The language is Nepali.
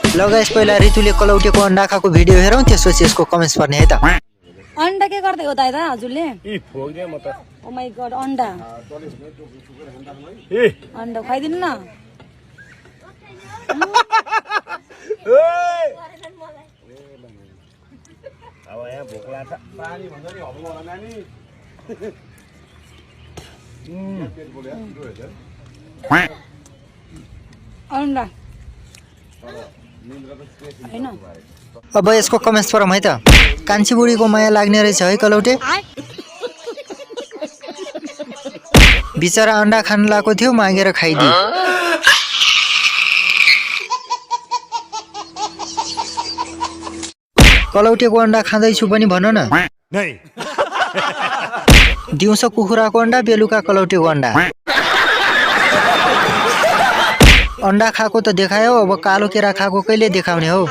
ल गाइस पहिला ऋतुले कलौटेको अन्डा खाएको भिडियो हेरौँ त्यसपछि यसको कमेन्ट्स पर्ने है त। अंडा के गर्दै हो दाइ दा हजुरले? फोक्दिएँ म त। ओ माय गॉड अंडा अंडा खाइदिनु न। अब यहाँ भोक लाग्छ पानी भन्छ नि हबल होला नानी। अंडा हैन अब यसको कमेन्ट्स पढौँ है त। कान्छी बुढीको माया लाग्ने रहेछ है कलौटे। बिचरा अन्डा खान लाएको थियो मागेर खाइदिए। कलौटेको अन्डा खाँदैछु पनि भन न। दिउँसो कुखुराको अन्डा बेलुका कलौटेको अन्डा। अन्डा खाएको त देखायो अब कालो केरा खाएको कहिले देखाउने हो।